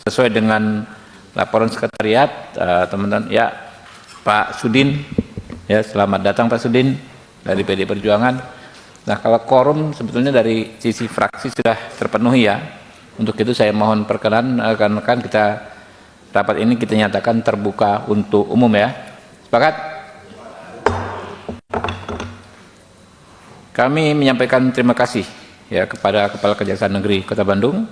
sesuai dengan laporan sekretariat, teman-teman, ya Pak Sudin, ya selamat datang Pak Sudin dari PD Perjuangan. Nah, kalau quorum sebetulnya dari sisi fraksi sudah terpenuhi ya. Untuk itu saya mohon perkenan rekan-rekan rapat ini kita nyatakan terbuka untuk umum ya. Sepakat? Kami menyampaikan terima kasih ya kepada Kepala Kejaksaan Negeri Kota Bandung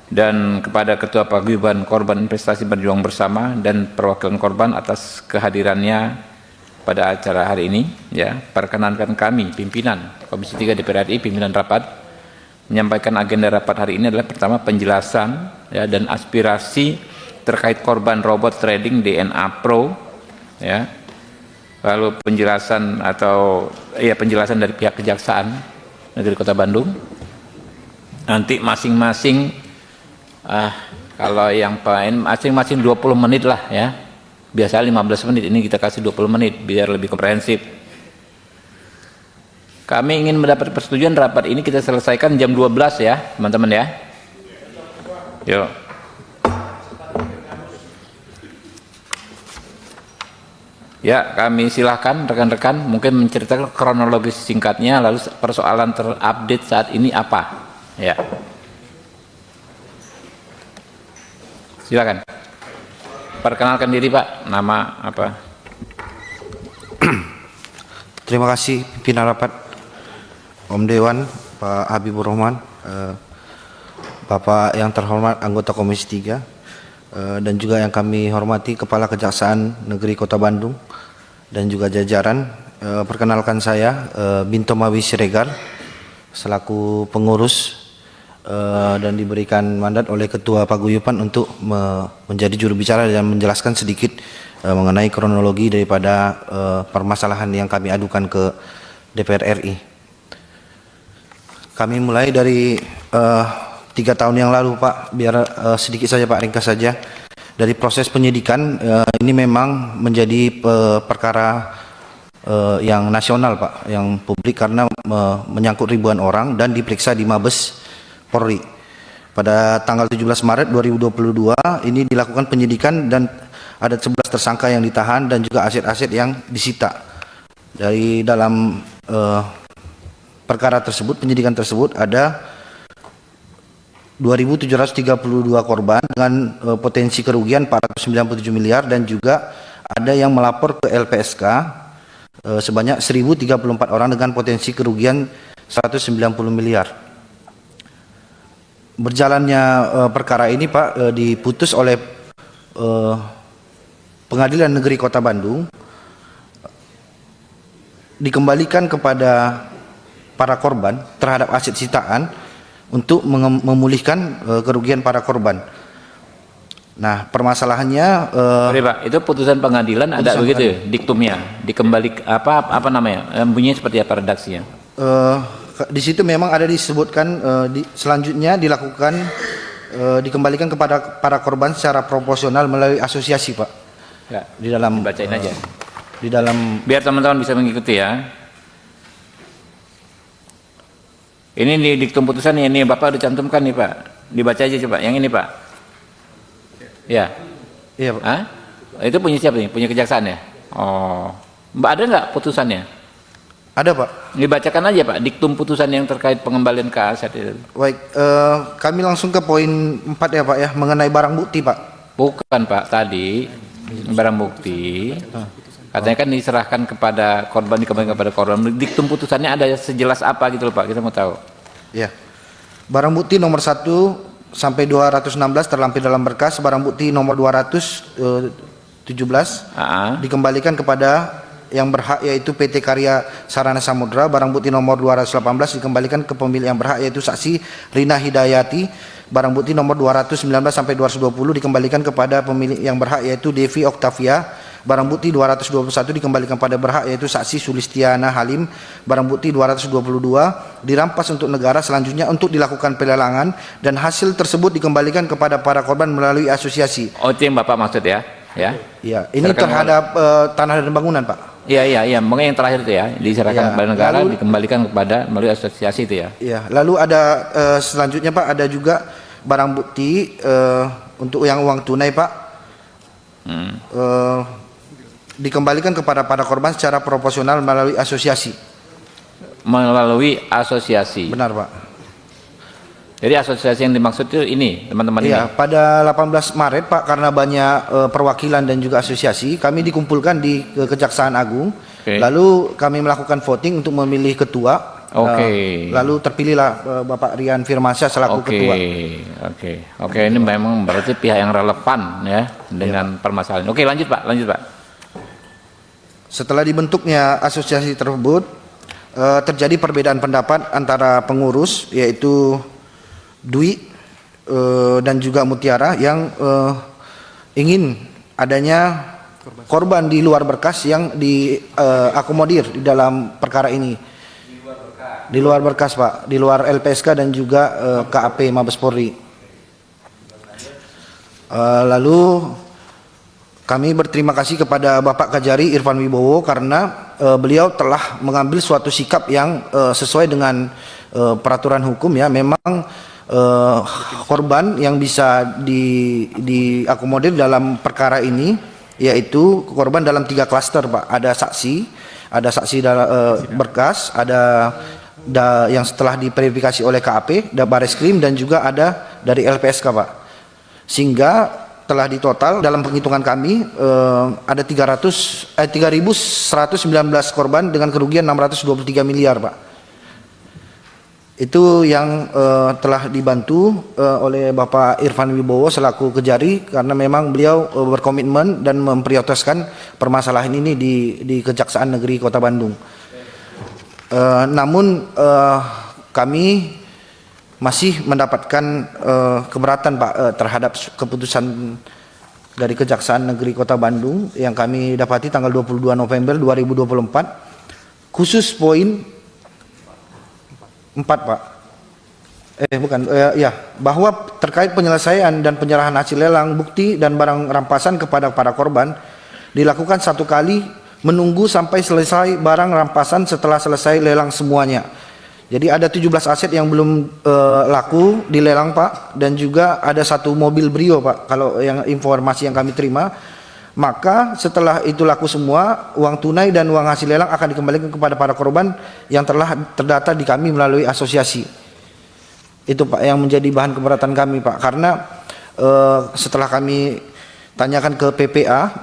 dan kepada Ketua Paguyuban Korban Investasi Berjuang Bersama dan perwakilan korban atas kehadirannya pada acara hari ini ya. Perkenankan kami pimpinan Komisi 3 DPR RI, pimpinan rapat, menyampaikan agenda rapat hari ini adalah pertama penjelasan ya dan aspirasi terkait korban robot trading DNA Pro ya. Lalu penjelasan penjelasan dari pihak Kejaksaan Negeri Kota Bandung. Nanti masing-masing kalau yang masing-masing 20 menit lah ya. Biasanya 15 menit, ini kita kasih 20 menit biar lebih komprehensif. Kami ingin mendapat persetujuan rapat ini kita selesaikan jam 12 ya, teman-teman ya. Yuk. Ya, kami silahkan rekan-rekan mungkin menceritakan kronologis singkatnya, lalu persoalan terupdate saat ini apa. Ya. Silakan. Perkenalkan diri Pak, nama apa? Terima kasih pimpinan rapat, Om Dewan, Pak Habibur Rahman, Bapak yang terhormat anggota Komisi 3, dan juga yang kami hormati Kepala Kejaksaan Negeri Kota Bandung dan juga jajaran. Perkenalkan saya Binto Mawi Siregar selaku pengurus dan diberikan mandat oleh Ketua Paguyuban untuk menjadi juru bicara dan menjelaskan sedikit mengenai kronologi daripada permasalahan yang kami adukan ke DPR RI. Kami mulai dari 3 tahun yang lalu Pak, biar sedikit saja Pak, ringkas saja. Dari proses penyidikan ini memang menjadi perkara yang nasional Pak, yang publik karena menyangkut ribuan orang dan diperiksa di Mabes Polri. Pada tanggal 17 Maret 2022 ini dilakukan penyidikan dan ada 11 tersangka yang ditahan dan juga aset-aset yang disita. Dari dalam perkara tersebut, penyidikan tersebut ada 2.732 korban dengan potensi kerugian 497 miliar dan juga ada yang melapor ke LPSK sebanyak 1.034 orang dengan potensi kerugian 190 miliar. Berjalannya perkara ini Pak diputus oleh Pengadilan Negeri Kota Bandung, dikembalikan kepada para korban terhadap aset sitaan untuk memulihkan kerugian para korban. Nah, permasalahannya Sorry Pak, itu putusan pengadilan ada begitu ya, diktumnya, dikembali apa namanya? Bunyinya seperti apa redaksinya? Di situ memang ada disebutkan selanjutnya dilakukan dikembalikan kepada para korban secara proporsional melalui asosiasi Pak. Ya, di dalam bacain aja. Di dalam biar teman-teman bisa mengikuti ya. Ini di diktum putusan ini Bapak dicantumkan nih Pak. Dibaca aja coba. Yang ini Pak. Ya. Iya Pak. Hah? Itu punya siapa nih? Punya Kejaksaan ya? Oh. Mbak ada nggak putusannya? Ada Pak. Dibacakan aja Pak, diktum putusan yang terkait pengembalian ke aset itu. Baik, kami langsung ke poin 4 ya Pak ya, mengenai barang bukti Pak. Bukan Pak, tadi barang bukti katanya kan diserahkan kepada korban, dikembalikan kepada korban. Diktum putusannya ada sejelas apa gitu loh Pak, kita mau tahu. Ya, barang bukti nomor 1 sampai 216 terlampir dalam berkas. Barang bukti nomor 217 dikembalikan kepada yang berhak yaitu PT Karya Sarana Samudra. Barang bukti nomor 218 dikembalikan ke pemilik yang berhak yaitu saksi Rina Hidayati. Barang bukti nomor 219 sampai 220 dikembalikan kepada pemilik yang berhak yaitu Devi Oktavia. Barang bukti 221 dikembalikan pada berhak yaitu saksi Sulistiana Halim. Barang bukti 222 dirampas untuk negara selanjutnya untuk dilakukan pelelangan dan hasil tersebut dikembalikan kepada para korban melalui asosiasi. Oh, itu yang Bapak maksud ya? Ya. Iya, ini terhadap tanah dan bangunan Pak. Iya, makanya yang terakhir itu ya, diserahkan kepada negara, dikembalikan kepada melalui asosiasi itu ya. Iya, lalu ada selanjutnya Pak, ada juga barang bukti untuk yang uang tunai Pak dikembalikan kepada para korban secara proporsional melalui asosiasi. Melalui asosiasi. Benar Pak. Jadi asosiasi yang dimaksud itu ini teman-teman Iya, ini. pada 18 Maret Pak, karena banyak perwakilan dan juga asosiasi, kami dikumpulkan di Kejaksaan Agung. Lalu kami melakukan voting untuk memilih ketua. Lalu terpilihlah Bapak Rian Firmansyah selaku ketua. Oke, ini memang berarti pihak yang relevan ya dengan permasalahan. Oke, lanjut Pak. Setelah dibentuknya asosiasi tersebut, terjadi perbedaan pendapat antara pengurus, yaitu Dwi dan juga Mutiara, yang ingin adanya korban di luar berkas yang diakomodir di dalam perkara ini. Di luar berkas Pak, di luar LPSK dan juga KAP Mabes Polri. Lalu kami berterima kasih kepada Bapak Kajari Irfan Wibowo karena beliau telah mengambil suatu sikap yang sesuai dengan peraturan hukum ya. Memang korban yang bisa diakomodir dalam perkara ini yaitu korban dalam 3 klaster Pak. Ada saksi dalam berkas, ada yang setelah diverifikasi oleh KAP, Bareskrim, dan juga ada dari LPSK Pak. Sehingga telah ditotal dalam penghitungan kami ada 3.119 korban dengan kerugian 623 miliar Pak. Itu yang telah dibantu oleh Bapak Irfan Wibowo selaku Kejari, karena memang beliau berkomitmen dan memprioritaskan permasalahan ini di Kejaksaan Negeri Kota Bandung. Namun kami masih mendapatkan keberatan Pak terhadap keputusan dari Kejaksaan Negeri Kota Bandung yang kami dapati tanggal 22 November 2024, khusus poin 4 Pak. Bahwa terkait penyelesaian dan penyerahan hasil lelang, bukti dan barang rampasan kepada para korban dilakukan 1 kali menunggu sampai selesai barang rampasan setelah selesai lelang semuanya. Jadi ada 17 aset yang belum laku dilelang Pak, dan juga ada 1 mobil Brio Pak, kalau yang informasi yang kami terima. Maka setelah itu laku semua, uang tunai dan uang hasil lelang akan dikembalikan kepada para korban yang telah terdata di kami melalui asosiasi. Itu Pak yang menjadi bahan keberatan kami Pak, karena setelah kami tanyakan ke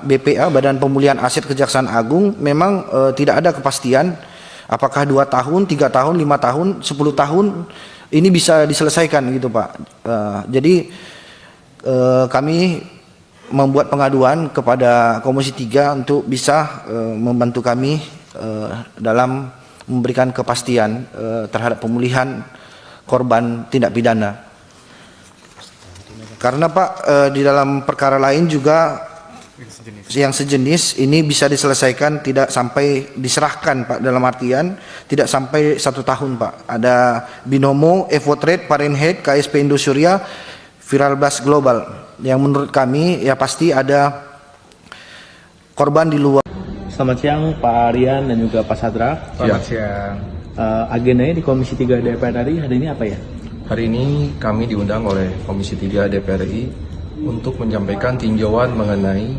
BPA, Badan Pemulihan Aset Kejaksaan Agung, memang tidak ada kepastian apakah 2 tahun, 3 tahun, 5 tahun, 10 tahun ini bisa diselesaikan gitu Pak. Jadi kami membuat pengaduan kepada Komisi 3 untuk bisa membantu kami dalam memberikan kepastian terhadap pemulihan korban tindak pidana. Karena Pak di dalam perkara lain juga yang sejenis ini bisa diselesaikan tidak sampai diserahkan Pak, dalam artian tidak sampai 1 tahun Pak. Ada Binomo, Evotrade, Fahrenheit, KSP Indosuria, Viral Blast Global, yang menurut kami ya pasti ada korban di luar. Selamat siang Pak Rian dan juga Pak Sadra. Selamat siang. Agendanya di Komisi 3 DPR RI hari ini apa ya? Hari ini kami diundang oleh Komisi 3 DPR RI untuk menyampaikan tinjauan mengenai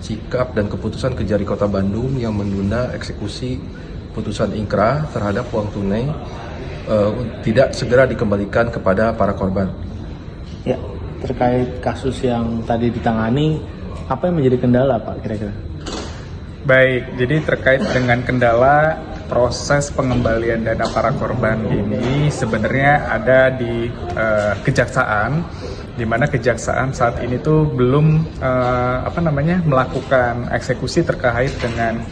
sikap dan keputusan Kejari Kota Bandung yang menunda eksekusi putusan ingkrah terhadap uang tunai tidak segera dikembalikan kepada para korban. Ya, terkait kasus yang tadi ditangani, apa yang menjadi kendala Pak kira-kira? Baik, jadi terkait dengan kendala proses pengembalian dana para korban ini sebenarnya ada di Kejaksaan, di mana Kejaksaan saat ini tuh belum melakukan eksekusi terkait dengan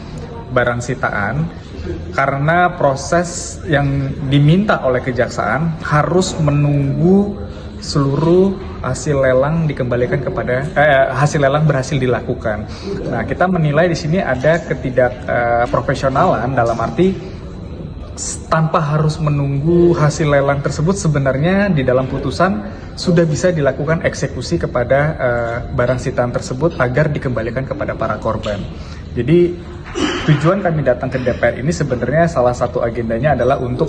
barang sitaan, karena proses yang diminta oleh Kejaksaan harus menunggu seluruh hasil lelang dikembalikan kepada hasil lelang berhasil dilakukan. Nah, kita menilai di sini ada ketidakprofesionalan dalam arti tanpa harus menunggu hasil lelang tersebut, sebenarnya di dalam putusan sudah bisa dilakukan eksekusi kepada barang sitaan tersebut agar dikembalikan kepada para korban. Jadi tujuan kami datang ke DPR ini sebenarnya salah satu agendanya adalah untuk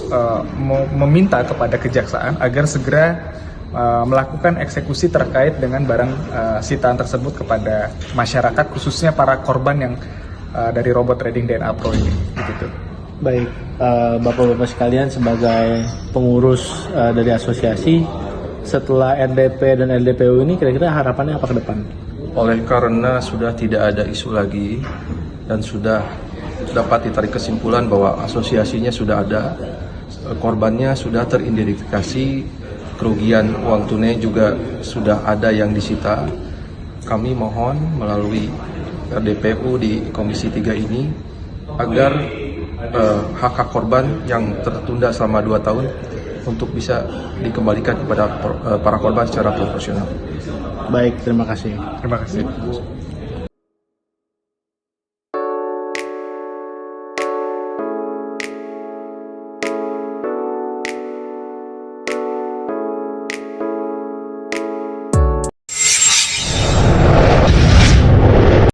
meminta kepada Kejaksaan agar segera melakukan eksekusi terkait dengan barang sitaan tersebut kepada masyarakat, khususnya para korban yang dari robot trading DNA Pro ini. Begitu. Baik, Bapak-Bapak sekalian, sebagai pengurus dari asosiasi, setelah RDP dan LDPU ini kira-kira harapannya apa ke depan? Oleh karena sudah tidak ada isu lagi dan sudah dapat ditarik kesimpulan bahwa asosiasinya sudah ada, korbannya sudah teridentifikasi, kerugian uang tunai juga sudah ada yang disita. Kami mohon melalui RDPU di Komisi 3 ini agar hak-hak korban yang tertunda selama 2 tahun untuk bisa dikembalikan kepada para korban secara proporsional. Baik, terima kasih. Terima kasih.